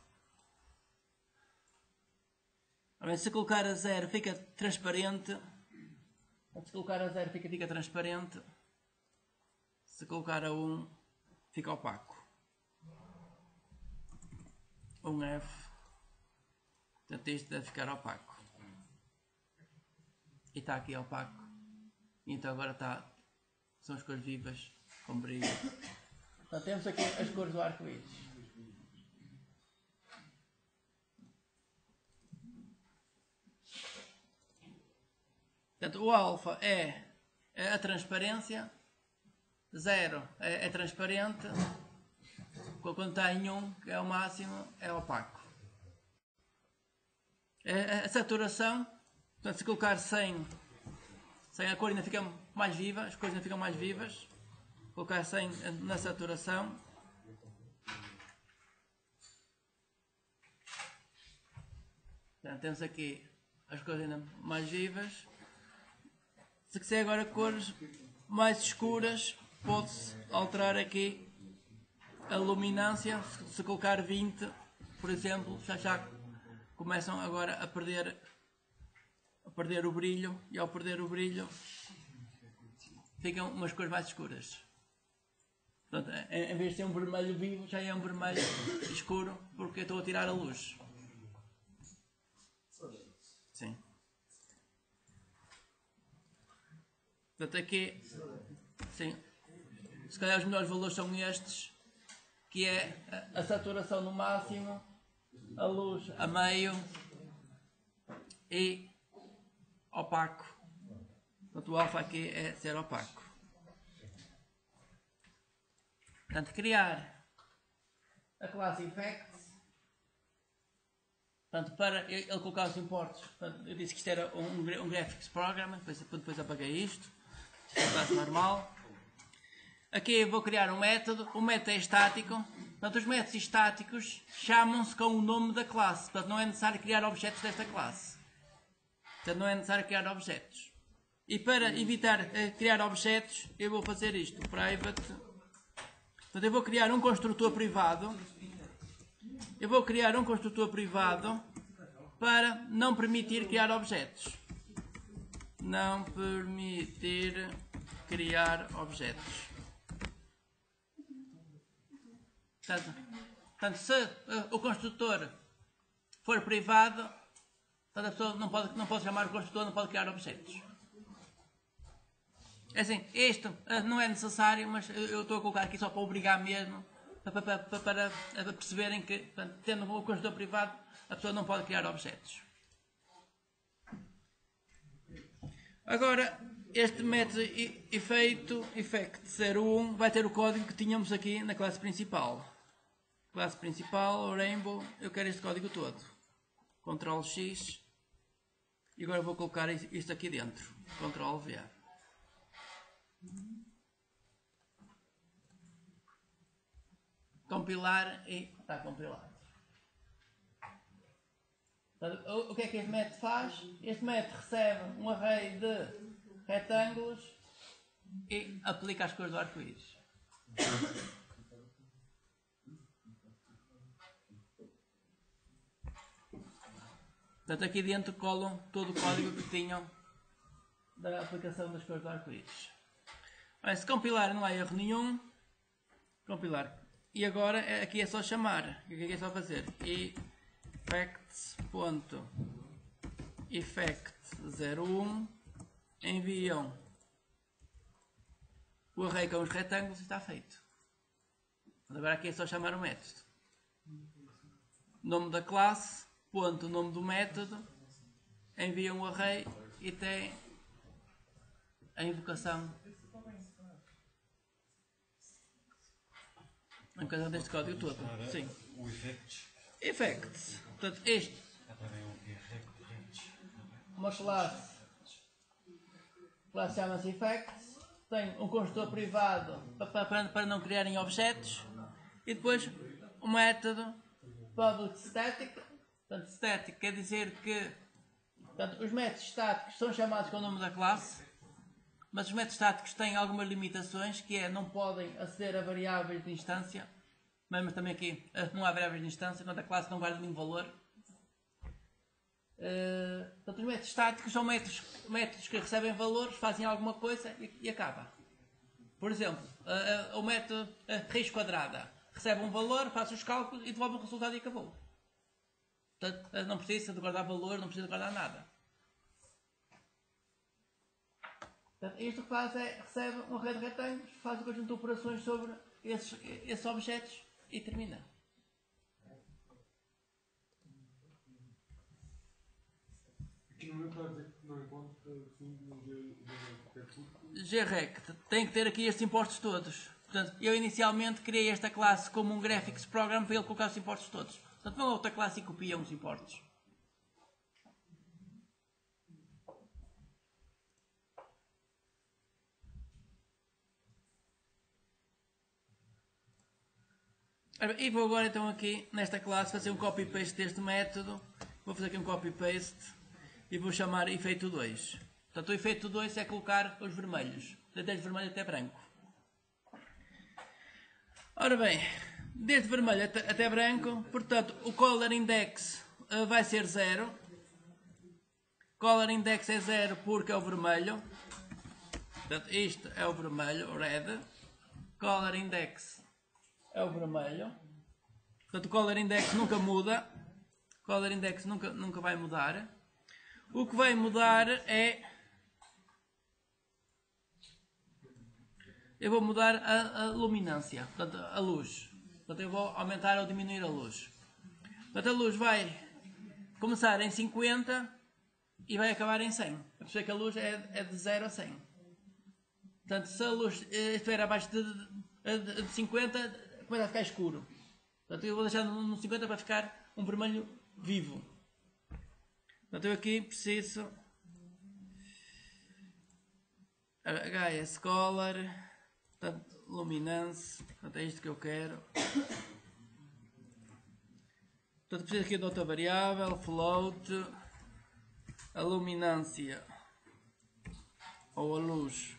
Bem, se colocar a 0 fica transparente. Se colocar a 0 fica transparente. Se colocar a 1 fica opaco. 1F. Portanto, isto deve ficar opaco. E está aqui opaco. E então agora está. São as cores vivas com brilho. Então temos aqui as cores do arco-íris. Portanto, o alfa é a transparência. 0 é transparente. quando está em 1, que é o máximo, é opaco. A saturação, portanto, se colocar 100 a cor ainda fica mais viva, as cores ainda ficam mais vivas. Colocar 100 na saturação. Portanto, temos aqui as cores ainda mais vivas. Se quiser agora cores mais escuras, pode-se alterar aqui a luminância. Se colocar 20, por exemplo, já começam agora a perder o brilho, e ao perder o brilho ficam umas cores mais escuras. Portanto, em vez de ser um vermelho vivo, já é um vermelho escuro, porque eu estou a tirar a luz. Sim. Portanto, aqui, sim, se calhar os melhores valores são estes, que é a saturação no máximo, a luz a meio e opaco. Portanto, o alfa aqui é ser opaco. Portanto, criar a classe Effects. Portanto, para ele colocar os importes, portanto, eu disse que isto era um Graphics Program, depois apaguei isto. Isto é a classe normal. Aqui eu vou criar um método. O método é estático. Portanto, os métodos estáticos chamam-se com o nome da classe. Portanto, não é necessário criar objetos desta classe. Portanto, não é necessário criar objetos. E para evitar criar objetos, eu vou fazer isto. Private. Portanto, eu vou criar um construtor privado. Para não permitir criar objetos. Não permitir criar objetos. Portanto, se o construtor for privado, portanto, a pessoa não pode chamar o construtor, não pode criar objetos. É assim, isto não é necessário, mas eu estou a colocar aqui só para obrigar mesmo, para perceberem que, portanto, tendo um construtor privado, a pessoa não pode criar objetos. Agora, este método effect01 vai ter o código que tínhamos aqui na classe principal. Classe principal, Rainbow, eu quero este código todo. Ctrl X. E agora vou colocar isto aqui dentro. Ctrl V. Compilar e está compilado. O que é que este método faz? Este método recebe um array de retângulos e aplica as cores do arco-íris. Portanto, aqui dentro colam todo o código que tinham da aplicação das cores do arco-íris. Se compilar não há erro nenhum. Compilar. E agora aqui é só chamar. O que é só fazer? Effect01 enviam o array com os retângulos e está feito. Agora aqui é só chamar o método. Nome da classe, ponto, nome do método, enviam o array e tem a invocação. A invocação deste código todo. Sim. O effects. Effects. Portanto, este. Uma classe. A classe chama-se Effects. Tem um construtor privado para não criarem objetos. E depois o método public static. Portanto, static quer dizer que, portanto, os métodos estáticos são chamados com o nome da classe. Mas os métodos estáticos têm algumas limitações, que é não podem aceder a variáveis de instância. Mas também aqui não há variáveis de instância, quando a classe não guarda nenhum valor. Portanto, os métodos estáticos são métodos que recebem valores, fazem alguma coisa e acaba. Por exemplo, o método raiz quadrada recebe um valor, faz os cálculos e devolve o resultado e acabou. Portanto, não precisa de guardar valor, não precisa de guardar nada. Portanto, isto que faz é recebe um array de retângulos, faz um conjunto de operações sobre esses objetos e termina. Aqui no meu está a dizer que não encontra o símbolo de grect tem que ter aqui estes impostos todos. Portanto, eu inicialmente criei esta classe como um graphics program para ele colocar os importes todos. Portanto, vão a outra classe e copiam os importes. E vou agora então aqui nesta classe fazer um copy-paste deste método. Vou fazer aqui um copy-paste e vou chamar efeito 2. Portanto, o efeito 2 é colocar os vermelhos, desde vermelho até branco. Ora bem, desde vermelho até branco, portanto, o color index vai ser 0. Color index é 0 porque é o vermelho. Portanto, isto é o vermelho, o red. Color index é o vermelho. Portanto, o color index nunca muda. O color index nunca vai mudar. O que vai mudar é... eu vou mudar a luminância, portanto, a luz. Portanto, eu vou aumentar ou diminuir a luz. Portanto, a luz vai começar em 50 e vai acabar em 100. A perceber que a luz é de 0 a 100. Portanto, se a luz estiver abaixo de 50, começa a ficar escuro. Portanto, eu vou deixar no 50 para ficar um vermelho vivo. Portanto, eu aqui preciso... HS color, portanto, luminance, portanto, é isto que eu quero. Portanto, preciso aqui de outra variável, float, a luminância ou a luz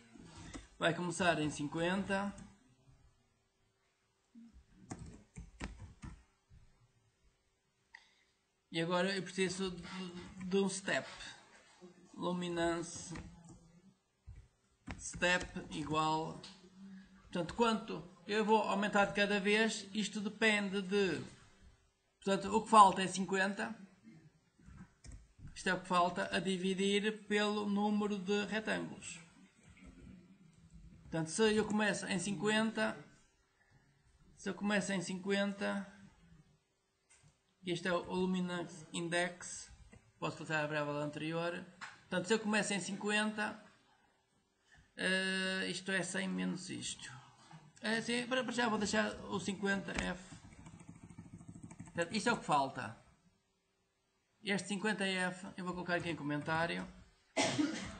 vai começar em 50. E agora eu preciso de um step, luminance step igual, portanto, quanto eu vou aumentar de cada vez, isto depende de, portanto, o que falta é 50, isto é o que falta, a dividir pelo número de retângulos. Portanto, se eu começo em 50, este é o luminance index, posso passar a variável anterior, portanto, se eu começo em 50, isto é 100 menos isto. Sim, para já vou deixar o 50F. Portanto, isto é o que falta. Este 50F, eu vou colocar aqui em comentário.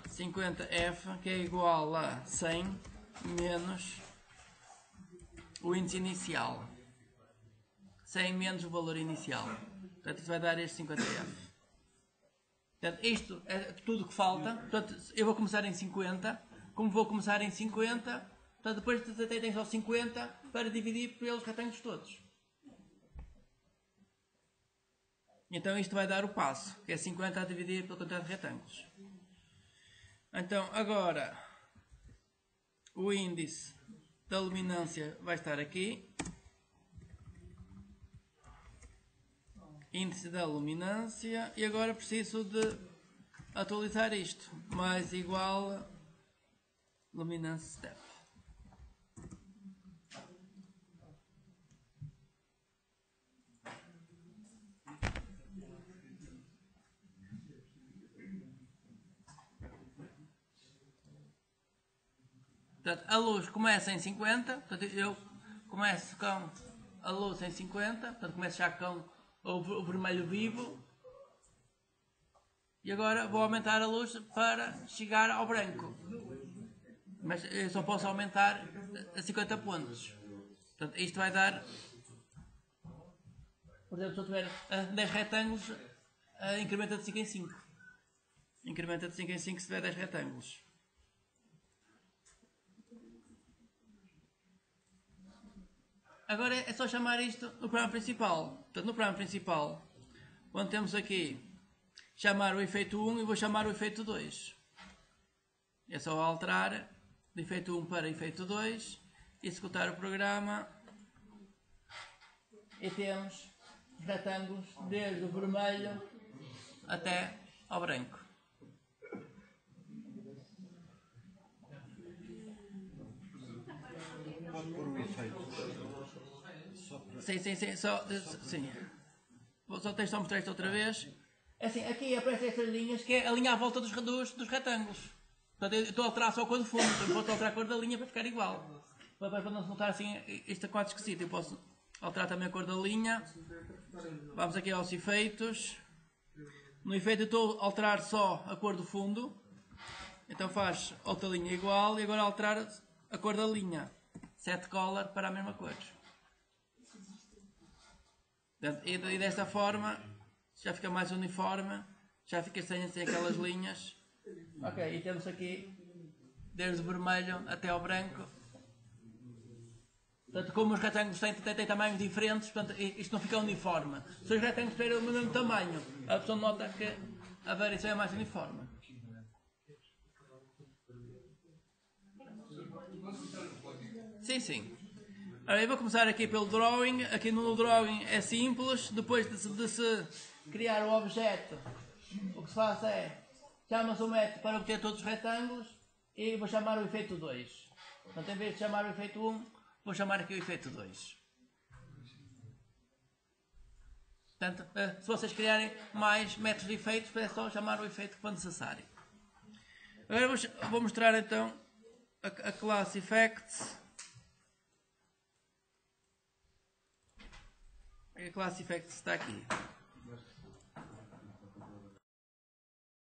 50F, que é igual a 100 menos o índice inicial. 100 menos o valor inicial. Portanto, isto vai dar este 50F. Portanto, isto é tudo que falta. Portanto, eu vou começar em 50. Como vou começar em 50, portanto, depois tens só 50 para dividir pelos retângulos todos. Então isto vai dar o passo, que é 50 a dividir pela quantidade de retângulos. Então agora o índice da luminância vai estar aqui. Índice da luminância. E agora preciso de atualizar isto. Mais igual luminance step. Portanto, a luz começa em 50, portanto, eu começo com a luz em 50, portanto, começo já com o vermelho vivo. E agora vou aumentar a luz para chegar ao branco. Mas eu só posso aumentar a 50 pontos. Portanto, isto vai dar... Por exemplo, se eu tiver 10 retângulos, incrementa de 5 em 5. Incrementa de 5 em 5 se tiver 10 retângulos. Agora é só chamar isto no programa principal. Portanto, no programa principal, quando temos aqui chamar o efeito 1, eu vou chamar o efeito 2. É só alterar de efeito 1 para efeito 2, executar o programa e temos retângulos desde o vermelho até ao branco. Pode pôr o efeito. Sim. Vou só mostrar isto outra vez. Assim, aqui aparecem estas linhas, que é a linha à volta dos retângulos. Portanto, eu estou a alterar só a cor do fundo, então vou alterar a cor da linha para ficar igual. para não se notar assim este quadro esquisito. Eu posso alterar também a cor da linha. Vamos aqui aos efeitos. No efeito eu estou a alterar só a cor do fundo. Então faz outra linha igual e agora alterar a cor da linha. Set color para a mesma cor. E desta forma já fica mais uniforme. Já fica sem aquelas linhas. Ok, e temos aqui desde o vermelho até ao branco. Portanto, como os retângulos têm tamanhos diferentes, portanto, isto não fica uniforme. Se os retângulos tiverem o mesmo tamanho, a pessoa nota que a variação é mais uniforme. Sim, sim. Ora, eu vou começar aqui pelo drawing. Aqui no drawing é simples. Depois de se criar o objeto, o que se faz é chama-se o método para obter todos os retângulos e vou chamar o efeito 2. Portanto, em vez de chamar o efeito 1, vou chamar aqui o efeito 2. Portanto, se vocês criarem mais métodos de efeitos, é só chamar o efeito que for necessário. Agora vou mostrar então a class effects. A class effects está aqui.